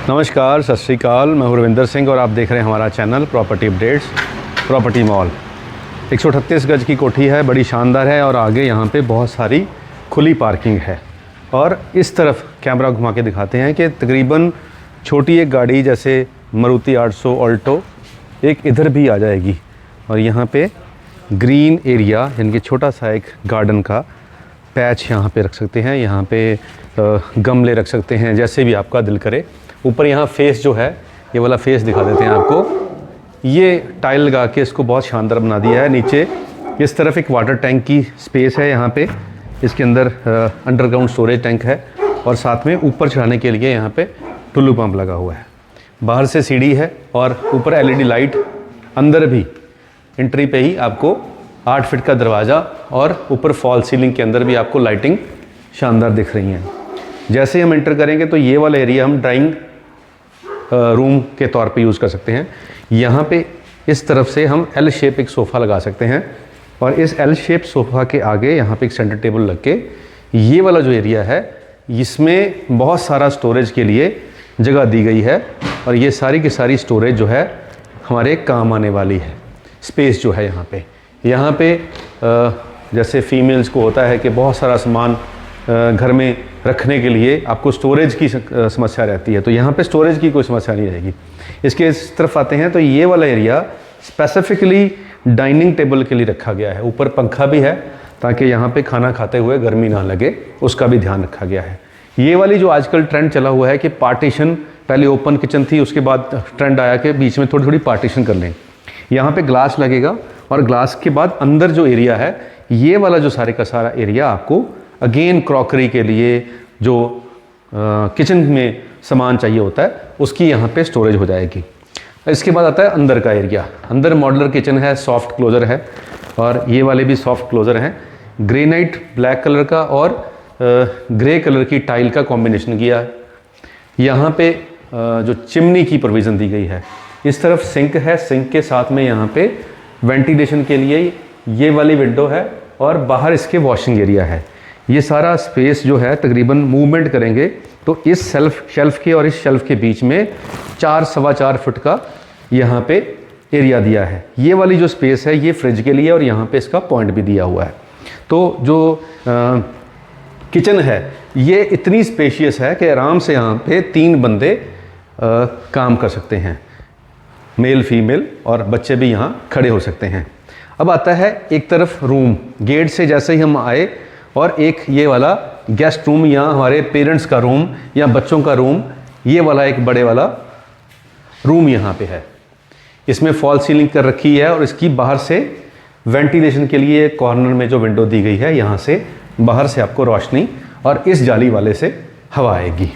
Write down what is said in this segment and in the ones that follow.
नमस्कार, सत श्री अकाल। मैं हूं रविंदर सिंह और आप देख रहे हैं हमारा channel property updates property mall. 138 गज की कोठी है, बड़ी शानदार है और आगे यहाँ पे बहुत सारी खुली पार्किंग है। और इस तरफ कैमरा घुमा के दिखाते हैं कि तकरीबन छोटी एक गाड़ी जैसे मारुति 800 ऑल्टो एक इधर भी आ जाएगी। और यहाँ पे ग्रीन एरिया यानी कि छोटा सा एक गार्डन का पैच यहाँ पे रख सकते हैं। यहाँ पे गमले रख सकते हैं, जैसे भी आपका दिल करे। ऊपर यहाँ फेस जो है, ये वाला फेस दिखा देते हैं आपको। ये टाइल लगा के इसको बहुत शानदार बना दिया है। नीचे इस तरफ एक वाटर टैंक की स्पेस है। यहाँ पे इसके अंदर अंडरग्राउंड स्टोरेज टैंक है और साथ में ऊपर चढ़ाने के लिए यहाँ पे टुल्लू पंप लगा हुआ है। बाहर से सीढ़ी है और ऊपर एलईडी लाइट। अंदर भी एंट्री पे ही आपको 8 फीट का दरवाज़ा और ऊपर फॉल सीलिंग के अंदर भी आपको लाइटिंग शानदार दिख रही हैं। जैसे हम एंटर करेंगे तो ये वाला एरिया हम ड्राइंग रूम के तौर पे यूज़ कर सकते हैं। यहाँ पे इस तरफ से हम एल शेप एक सोफ़ा लगा सकते हैं और इस एल शेप सोफ़ा के आगे यहाँ पे एक सेंटर टेबल लग के ये वाला जो एरिया है इसमें बहुत सारा स्टोरेज के लिए जगह दी गई है। और ये सारी की सारी स्टोरेज जो है हमारे काम आने वाली है। स्पेस जो है यहाँ पे जैसे फीमेल्स को होता है कि बहुत सारा सामान घर में रखने के लिए आपको स्टोरेज की समस्या रहती है, तो यहाँ पे स्टोरेज की कोई समस्या नहीं रहेगी। इसके इस तरफ आते हैं तो ये वाला एरिया स्पेसिफिकली डाइनिंग टेबल के लिए रखा गया है। ऊपर पंखा भी है ताकि यहाँ पे खाना खाते हुए गर्मी ना लगे, उसका भी ध्यान रखा गया है। ये वाली जो आजकल ट्रेंड चला हुआ है कि पार्टीशन, पहले ओपन किचन थी, उसके बाद ट्रेंड आया कि बीच में थोड़ी थोड़ी पार्टीशन कर लें। यहाँ पे ग्लास लगेगा और ग्लास के बाद अंदर जो एरिया है, ये वाला जो सारे का सारा एरिया आपको अगेन क्रॉकरी के लिए जो किचन में सामान चाहिए होता है उसकी यहाँ पे स्टोरेज हो जाएगी। इसके बाद आता है अंदर का एरिया। अंदर मॉड्यूलर किचन है, सॉफ्ट क्लोज़र है और ये वाले भी सॉफ्ट क्लोज़र हैं। ग्रेनाइट ब्लैक कलर का और ग्रे कलर की टाइल का कॉम्बिनेशन किया है। यहाँ पे जो चिमनी की प्रोविज़न दी गई है। इस तरफ सिंक है, सिंक के साथ में यहाँ पे वेंटिलेशन के लिए ये वाली विंडो है और बाहर इसके वॉशिंग एरिया है। ये सारा स्पेस जो है तकरीबन मूवमेंट करेंगे तो इस शेल्फ के और इस शेल्फ के बीच में 4-4.25 फुट का यहाँ पे एरिया दिया है। ये वाली जो स्पेस है ये फ्रिज के लिए और यहाँ पे इसका पॉइंट भी दिया हुआ है। तो जो किचन है ये इतनी स्पेशियस है कि आराम से यहाँ पे 3 बंदे काम कर सकते हैं, मेल फीमेल, और बच्चे भी यहाँ खड़े हो सकते हैं। अब आता है एक तरफ रूम। गेट से जैसे ही हम आए और एक ये वाला गेस्ट रूम या हमारे पेरेंट्स का रूम या बच्चों का रूम, ये वाला एक बड़े वाला रूम यहाँ पे है। इसमें फॉल सीलिंग कर रखी है और इसकी बाहर से वेंटिलेशन के लिए कॉर्नर में जो विंडो दी गई है, यहाँ से बाहर से आपको रोशनी और इस जाली वाले से हवा आएगी।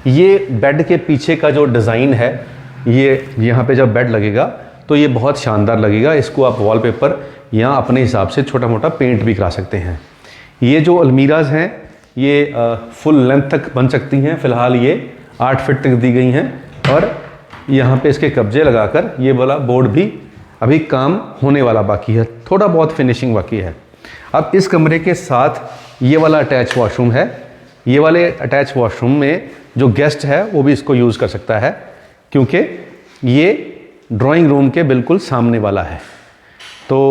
ये बेड के पीछे का जो डिज़ाइन है, ये यहाँ पे जब बेड लगेगा तो ये बहुत शानदार लगेगा। इसको आप वॉलपेपर या अपने हिसाब से छोटा मोटा पेंट भी करा सकते हैं। ये जो अलमीराज हैं ये फुल लेंथ तक बन सकती हैं। फ़िलहाल ये 8 फीट तक दी गई हैं और यहाँ पे इसके कब्जे लगाकर ये वाला बोर्ड भी अभी काम होने वाला बाकी है, थोड़ा बहुत फिनिशिंग बाकी है। अब इस कमरे के साथ ये वाला अटैच वॉशरूम है। ये वाले अटैच वॉशरूम में जो गेस्ट है वो भी इसको यूज़ कर सकता है, क्योंकि ये ड्राइंग रूम के बिल्कुल सामने वाला है। तो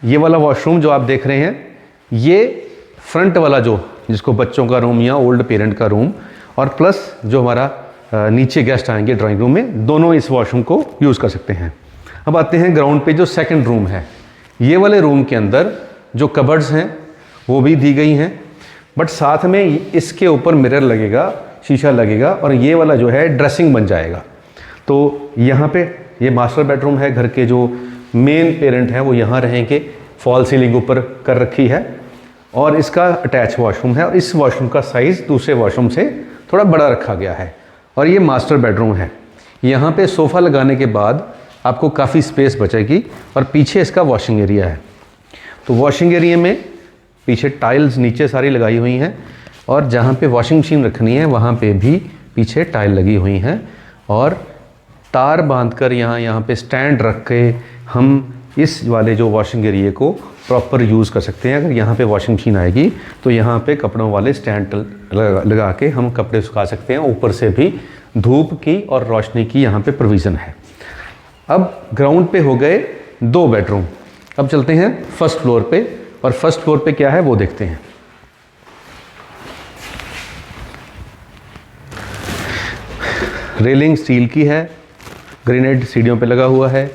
ये वाला वॉशरूम जो आप देख रहे हैं, ये फ्रंट वाला जो जिसको बच्चों का रूम या ओल्ड पेरेंट का रूम और प्लस जो हमारा नीचे गेस्ट आएंगे ड्राइंग रूम में, दोनों इस वॉशरूम को यूज़ कर सकते हैं। अब आते हैं ग्राउंड पे जो सेकंड रूम है। ये वाले रूम के अंदर जो कबर्ड्स हैं वो भी दी गई हैं, बट साथ में इसके ऊपर मिरर लगेगा, शीशा लगेगा और ये वाला जो है ड्रेसिंग बन जाएगा। तो यहाँ पे ये मास्टर बेडरूम है। घर के जो मेन पेरेंट हैं वो यहाँ रहेंगे। फॉल सीलिंग ऊपर कर रखी है और इसका अटैच वॉशरूम है और इस वॉशरूम का साइज़ दूसरे वॉशरूम से थोड़ा बड़ा रखा गया है। और ये मास्टर बेडरूम है। यहाँ पे सोफ़ा लगाने के बाद आपको काफ़ी स्पेस बचेगी और पीछे इसका वॉशिंग एरिया है। तो वॉशिंग एरिया में पीछे टाइल्स नीचे सारी लगाई हुई हैं और जहाँ पे वॉशिंग मशीन रखनी है वहाँ पे भी पीछे टाइल लगी हुई हैं और तार बांधकर यहाँ पे स्टैंड रख के हम इस वाले जो वॉशिंग एरिया को प्रॉपर यूज़ कर सकते हैं। अगर यहाँ पे वॉशिंग मशीन आएगी तो यहाँ पे कपड़ों वाले स्टैंड लगा के हम कपड़े सुखा सकते हैं। ऊपर से भी धूप की और रोशनी की यहाँ पे प्रोविज़न है। अब ग्राउंड पे हो गए 2 बेडरूम। अब चलते हैं फर्स्ट फ्लोर पे, और फर्स्ट फ्लोर पे क्या है वो देखते हैं। रेलिंग स्टील की है, ग्रेनाइट सीढ़ियों पे लगा हुआ है।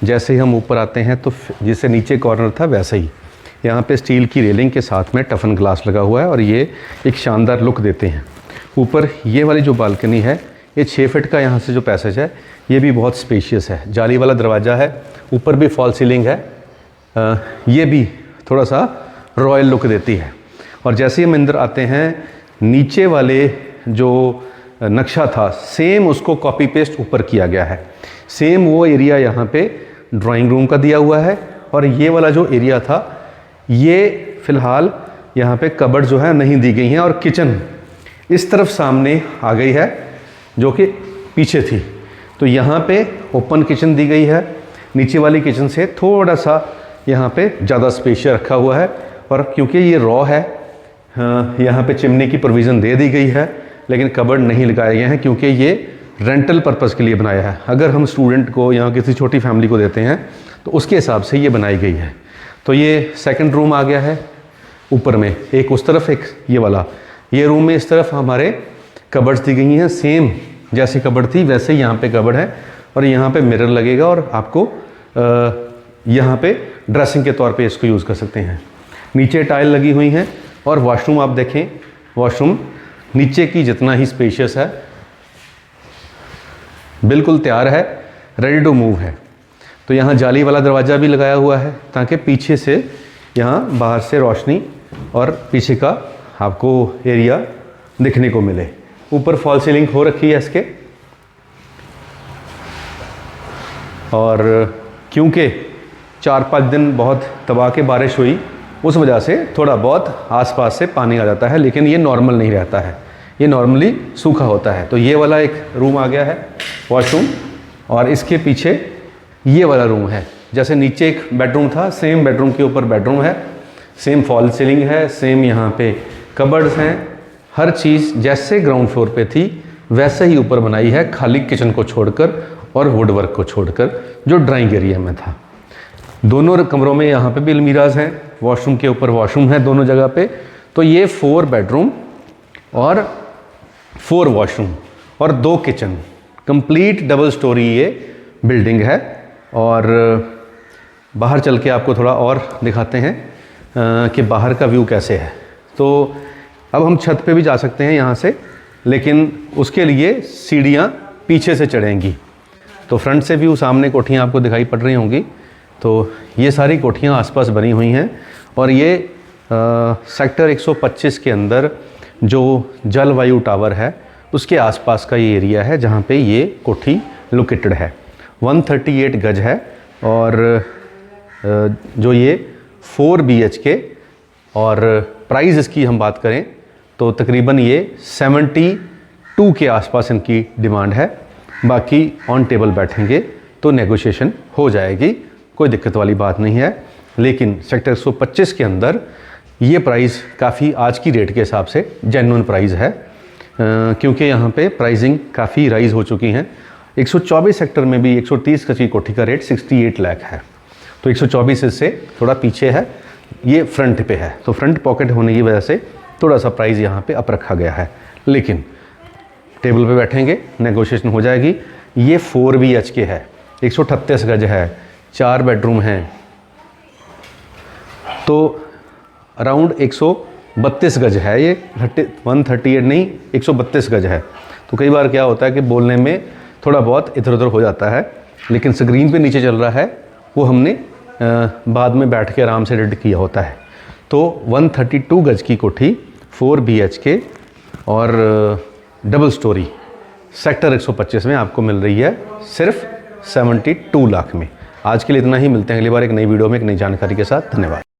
जैसे ही हम ऊपर आते हैं तो जैसे नीचे कॉर्नर था वैसे ही यहाँ पे स्टील की रेलिंग के साथ में टफन ग्लास लगा हुआ है, और ये एक शानदार लुक देते हैं। ऊपर ये वाली जो बालकनी है, ये 6 फीट का यहाँ से जो पैसेज है ये भी बहुत स्पेशियस है। जाली वाला दरवाज़ा है, ऊपर भी फॉल सीलिंग है। ये भी थोड़ा सा रॉयल लुक देती है। और जैसे ही हम अंदर आते हैं, नीचे वाले जो नक्शा था सेम उसको कॉपी पेस्ट ऊपर किया गया है। सेम वो एरिया यहाँ पे ड्राइंग रूम का दिया हुआ है, और ये वाला जो एरिया था ये फ़िलहाल यहाँ पे कबर्ड जो है नहीं दी गई हैं, और किचन इस तरफ सामने आ गई है जो कि पीछे थी। तो यहाँ पे ओपन किचन दी गई है। नीचे वाली किचन से थोड़ा सा यहाँ पे ज़्यादा स्पेशियस रखा हुआ है, और क्योंकि ये रॉ है यहाँ पे चिमनी की प्रोविज़न दे दी गई है, लेकिन कबर्ड नहीं लगाए गए हैं क्योंकि ये रेंटल पर्पज़ के लिए बनाया है। अगर हम स्टूडेंट को या किसी छोटी फैमिली को देते हैं तो उसके हिसाब से ये बनाई गई है। तो ये सेकंड रूम आ गया है ऊपर में, एक उस तरफ एक ये वाला। ये रूम में इस तरफ हमारे कबर्ड्स दी गई हैं, सेम जैसे कबर्ड थी वैसे ही यहाँ पे कबर्ड है, और यहाँ पे मिरर लगेगा, और आपको यहाँ पे ड्रेसिंग के तौर पे इसको यूज़ कर सकते हैं। नीचे टाइल लगी हुई हैं, और वॉशरूम आप देखें, वॉशरूम नीचे की जितना ही स्पेशियस है, बिल्कुल तैयार है, रेडी टू मूव है। तो यहाँ जाली वाला दरवाज़ा भी लगाया हुआ है ताकि पीछे से यहाँ बाहर से रोशनी और पीछे का आपको एरिया दिखने को मिले। ऊपर फॉल सीलिंग हो रखी है इसके, और क्योंकि 4-5 दिन बहुत दबा के बारिश हुई उस वजह से थोड़ा बहुत आसपास से पानी आ जाता है, लेकिन ये नॉर्मल नहीं रहता है, ये नॉर्मली सूखा होता है। तो ये वाला एक रूम आ गया है वॉशरूम, और इसके पीछे ये वाला रूम है। जैसे नीचे एक बेडरूम था, सेम बेडरूम के ऊपर बेडरूम है, सेम फॉल सीलिंग है, सेम यहाँ पे कबर्ड्स हैं, हर चीज़ जैसे ग्राउंड फ्लोर पे थी वैसे ही ऊपर बनाई है, खाली किचन को छोड़कर और वुड वर्क को छोड़कर जो ड्राइंग एरिया में था। दोनों कमरों में यहाँ पे भी अलमीराज हैं, वॉशरूम के ऊपर वॉशरूम है दोनों जगह पे। तो ये 4 बेडरूम और 4 वॉशरूम और 2 किचन, कंप्लीट डबल स्टोरी ये बिल्डिंग है। और बाहर चल के आपको थोड़ा और दिखाते हैं कि बाहर का व्यू कैसे है। तो अब हम छत पे भी जा सकते हैं यहाँ से, लेकिन उसके लिए सीढ़ियाँ पीछे से चढ़ेंगी। तो फ्रंट से व्यू सामने कोठियाँ आपको दिखाई पड़ रही होंगी। तो ये सारी कोठियाँ आसपास बनी हुई हैं, और ये सेक्टर 125 के अंदर जो जलवायु टावर है उसके आसपास का ये एरिया है जहाँ पे ये कोठी लोकेटेड है। 138 गज है, और जो ये 4 BHK, और प्राइस इसकी हम बात करें तो तकरीबन ये 72 के आसपास इनकी डिमांड है। बाकी ऑन टेबल बैठेंगे तो नेगोशिएशन हो जाएगी, कोई दिक्कत वाली बात नहीं है। लेकिन सेक्टर 125 के अंदर ये प्राइस काफ़ी आज की रेट के हिसाब से जेन्युइन प्राइस है, क्योंकि यहाँ पे प्राइसिंग काफ़ी राइज़ हो चुकी हैं। 124 सेक्टर में भी 130 गज की कोठी का रेट 68 लाख है। तो 124 इससे थोड़ा पीछे है, ये फ्रंट पे है, तो फ्रंट पॉकेट होने की वजह से थोड़ा सा प्राइस यहाँ पे अप रखा गया है। लेकिन टेबल पे बैठेंगे नेगोशिएशन हो जाएगी। ये 4 BHK है, 138 गज है, 4 बेडरूम हैं, तो अराउंड 132 गज है। ये 138 नहीं 132 गज है। तो कई बार क्या होता है कि बोलने में थोड़ा बहुत इधर उधर हो जाता है, लेकिन स्क्रीन पे नीचे चल रहा है वो हमने बाद में बैठ के आराम से रीड किया होता है। तो 132 गज की कोठी 4 BHK और डबल स्टोरी सेक्टर 125 में आपको मिल रही है सिर्फ 72 लाख में। आज के लिए इतना ही, मिलते हैं अगली बार एक नई वीडियो में एक नई जानकारी के साथ। धन्यवाद।